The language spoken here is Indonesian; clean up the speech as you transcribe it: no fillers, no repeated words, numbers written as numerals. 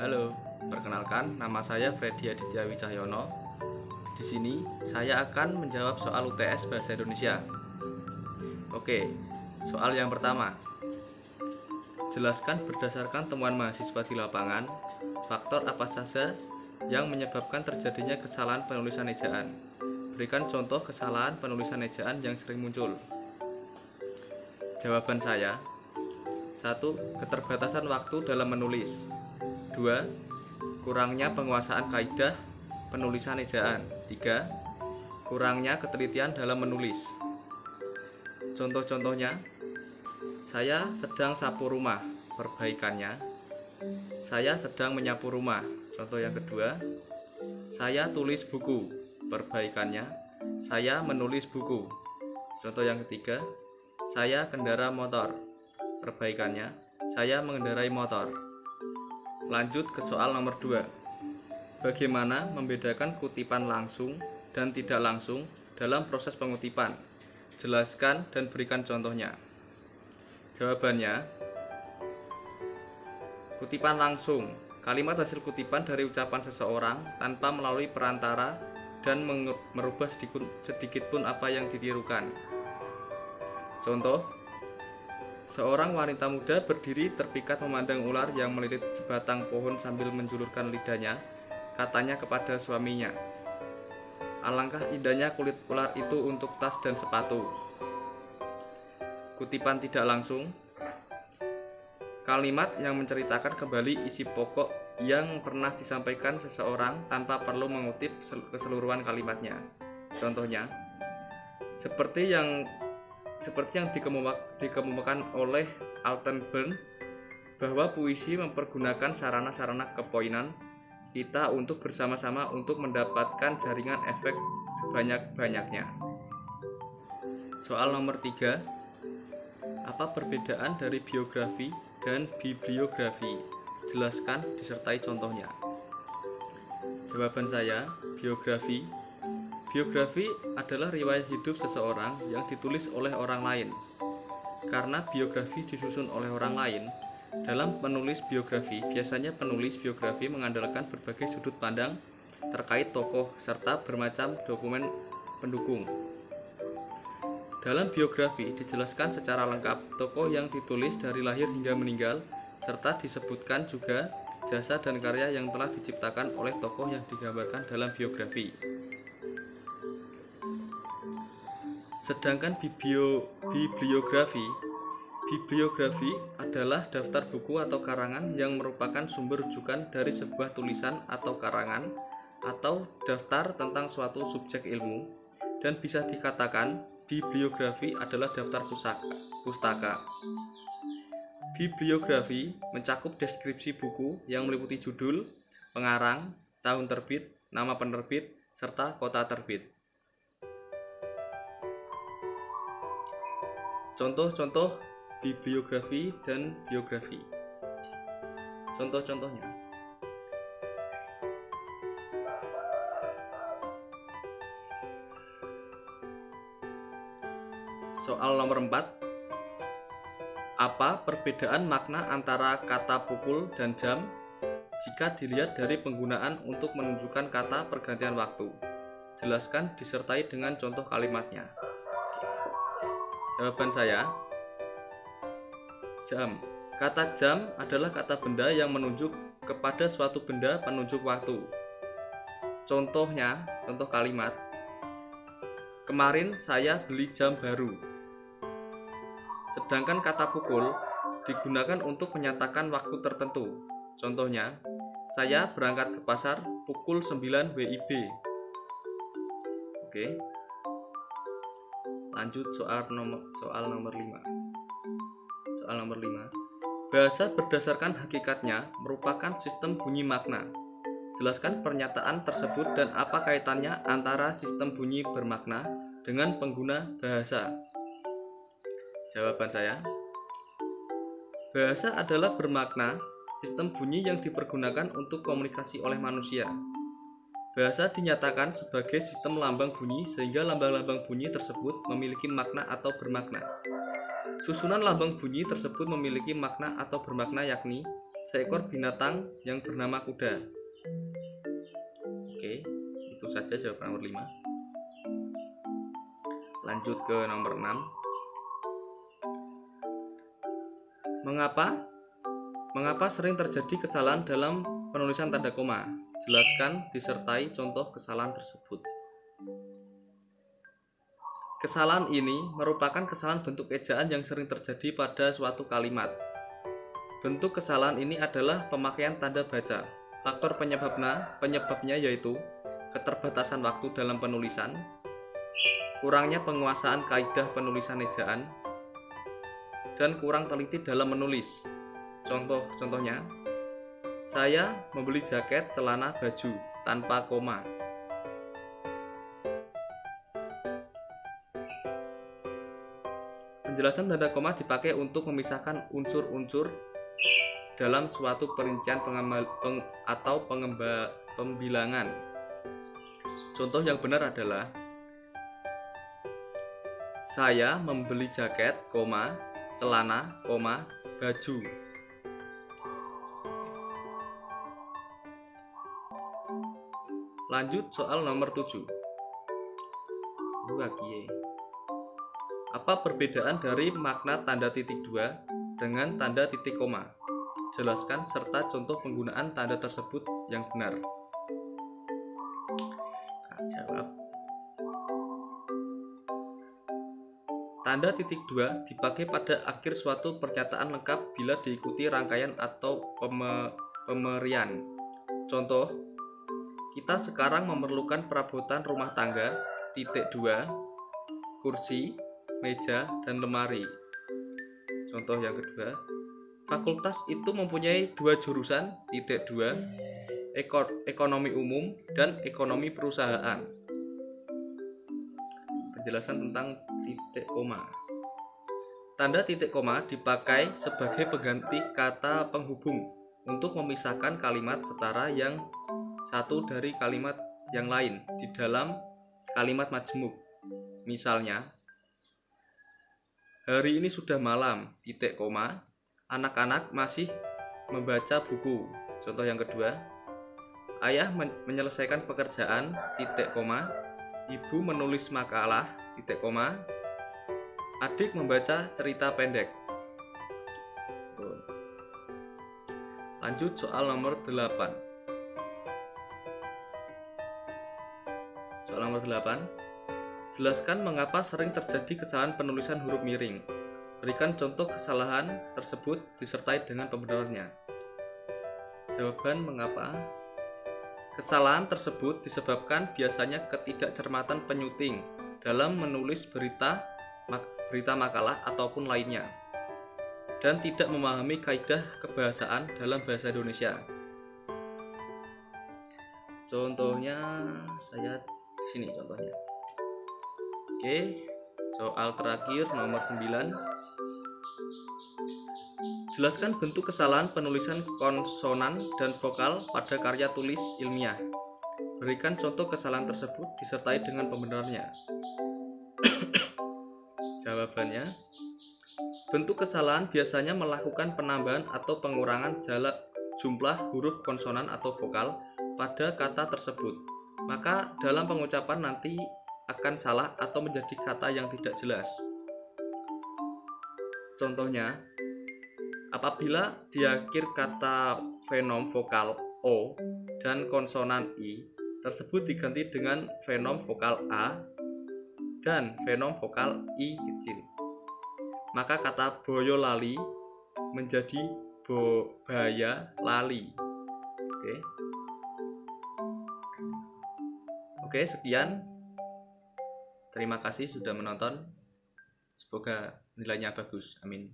Halo, perkenalkan nama saya Freddy Aditya Wicahyono. Di sini saya akan menjawab soal UTS Bahasa Indonesia. Oke, soal yang pertama. Jelaskan berdasarkan temuan mahasiswa di lapangan, faktor apa saja yang menyebabkan terjadinya kesalahan penulisan ejaan. Berikan contoh kesalahan penulisan ejaan yang sering muncul. Jawaban saya: 1. Keterbatasan waktu dalam menulis. 2. Kurangnya penguasaan kaidah penulisan ejaan. 3. Kurangnya ketelitian dalam menulis. Contoh-contohnya: saya sedang sapu rumah, perbaikannya. Saya sedang menyapu rumah. Contoh yang kedua: saya tulis buku, perbaikannya. Saya menulis buku. Contoh yang ketiga: saya kendara motor, perbaikannya. Saya mengendarai motor. Lanjut ke soal nomor 2. Bagaimana membedakan kutipan langsung dan tidak langsung dalam proses pengutipan? Jelaskan dan berikan contohnya. Jawabannya: kutipan langsung, kalimat hasil kutipan dari ucapan seseorang tanpa melalui perantara dan merubah sedikit pun apa yang ditirukan. Contoh: seorang wanita muda berdiri terpikat memandang ular yang melilit sebatang pohon sambil menjulurkan lidahnya. Katanya kepada suaminya, "Alangkah indahnya kulit ular itu untuk tas dan sepatu." Kutipan tidak langsung, kalimat yang menceritakan kembali isi pokok yang pernah disampaikan seseorang tanpa perlu mengutip keseluruhan kalimatnya. Contohnya, seperti yang dikemukakan oleh Alton Burn, bahwa puisi mempergunakan sarana-sarana kepoinan kita untuk bersama-sama untuk mendapatkan jaringan efek sebanyak-banyaknya. Soal nomor 3. Apa perbedaan dari biografi dan bibliografi? Jelaskan disertai contohnya. Jawaban saya: biografi adalah riwayat hidup seseorang yang ditulis oleh orang lain. Karena biografi disusun oleh orang lain, dalam menulis biografi, biasanya penulis biografi mengandalkan berbagai sudut pandang terkait tokoh serta bermacam dokumen pendukung. Dalam biografi dijelaskan secara lengkap tokoh yang ditulis dari lahir hingga meninggal, serta disebutkan juga jasa dan karya yang telah diciptakan oleh tokoh yang digambarkan dalam biografi. Sedangkan bibliografi adalah daftar buku atau karangan yang merupakan sumber rujukan dari sebuah tulisan atau karangan, atau daftar tentang suatu subjek ilmu, dan bisa dikatakan bibliografi adalah daftar pustaka. Bibliografi mencakup deskripsi buku yang meliputi judul, pengarang, tahun terbit, nama penerbit, serta kota terbit. Contoh-contoh bibliografi dan biografi. Contoh-contohnya: soal nomor 4. Apa perbedaan makna antara kata pukul dan jam jika dilihat dari penggunaan untuk menunjukkan kata pergantian waktu? Jelaskan disertai dengan contoh kalimatnya. Jawaban saya: jam. Kata jam adalah kata benda yang menunjuk kepada suatu benda penunjuk waktu. Contohnya, contoh kalimat: kemarin saya beli jam baru. Sedangkan kata pukul digunakan untuk menyatakan waktu tertentu. Contohnya, saya berangkat ke pasar pukul 9 WIB. Oke. Lanjut soal nomor 5. Soal nomor 5. Bahasa berdasarkan hakikatnya merupakan sistem bunyi makna. Jelaskan pernyataan tersebut dan apa kaitannya antara sistem bunyi bermakna dengan pengguna bahasa. Jawaban saya: bahasa adalah bermakna sistem bunyi yang dipergunakan untuk komunikasi oleh manusia. Bahasa dinyatakan sebagai sistem lambang bunyi sehingga lambang-lambang bunyi tersebut memiliki makna atau bermakna. Susunan lambang bunyi tersebut memiliki makna atau bermakna, yakni seekor binatang yang bernama kuda. Oke, itu saja jawaban nomor 5. Lanjut ke nomor 6. Mengapa sering terjadi kesalahan dalam penulisan tanda koma? Jelaskan disertai contoh kesalahan tersebut. Kesalahan ini merupakan kesalahan bentuk ejaan yang sering terjadi pada suatu kalimat. Bentuk kesalahan ini adalah pemakaian tanda baca. Faktor penyebabnya yaitu keterbatasan waktu dalam penulisan, kurangnya penguasaan kaidah penulisan ejaan, dan kurang teliti dalam menulis. Contohnya, saya membeli jaket, celana, baju tanpa koma. Penjelasan tanda koma dipakai untuk memisahkan unsur-unsur dalam suatu perincian pembilangan. Contoh yang benar adalah saya membeli jaket, celana, baju. Lanjut soal nomor 7. Apa perbedaan dari makna tanda titik 2 dengan tanda titik koma? Jelaskan serta contoh penggunaan tanda tersebut yang benar. Jawab. Tanda titik 2 dipakai pada akhir suatu pernyataan lengkap bila diikuti rangkaian atau pemerian. Contoh, kita sekarang memerlukan perabotan rumah tangga, titik 2, kursi, meja, dan lemari. Contoh yang kedua, fakultas itu mempunyai 2 jurusan, titik 2, ekonomi umum dan ekonomi perusahaan. Penjelasan tentang titik koma. Tanda titik koma dipakai sebagai pengganti kata penghubung untuk memisahkan kalimat setara yang satu dari kalimat yang lain di dalam kalimat majemuk. Misalnya, hari ini sudah malam, titik koma, anak-anak masih membaca buku. Contoh yang kedua, ayah menyelesaikan pekerjaan, titik koma, ibu menulis makalah, titik koma, adik membaca cerita pendek. Lanjut soal nomor 8. Soal nomor 8. Jelaskan mengapa sering terjadi kesalahan penulisan huruf miring. Berikan contoh kesalahan tersebut disertai dengan pembenarannya. Jawaban mengapa? Kesalahan tersebut disebabkan biasanya ketidakcermatan penyuting dalam menulis berita makalah ataupun lainnya, dan tidak memahami kaidah kebahasaan dalam bahasa Indonesia. Contohnya saya di sini contohnya. Oke, soal terakhir nomor 9. Jelaskan bentuk kesalahan penulisan konsonan dan vokal pada karya tulis ilmiah. Berikan contoh kesalahan tersebut disertai dengan pembenarannya. Jawabannya, bentuk kesalahan biasanya melakukan penambahan atau pengurangan jumlah huruf konsonan atau vokal pada kata tersebut. Maka dalam pengucapan nanti akan salah atau menjadi kata yang tidak jelas. Contohnya, apabila di akhir kata fenom vokal O dan konsonan I tersebut diganti dengan fenom vokal A dan fenom vokal I kecil, maka kata Boyolali menjadi Baya Lali. Oke, sekian. Terima kasih sudah menonton. Semoga nilainya bagus. Amin.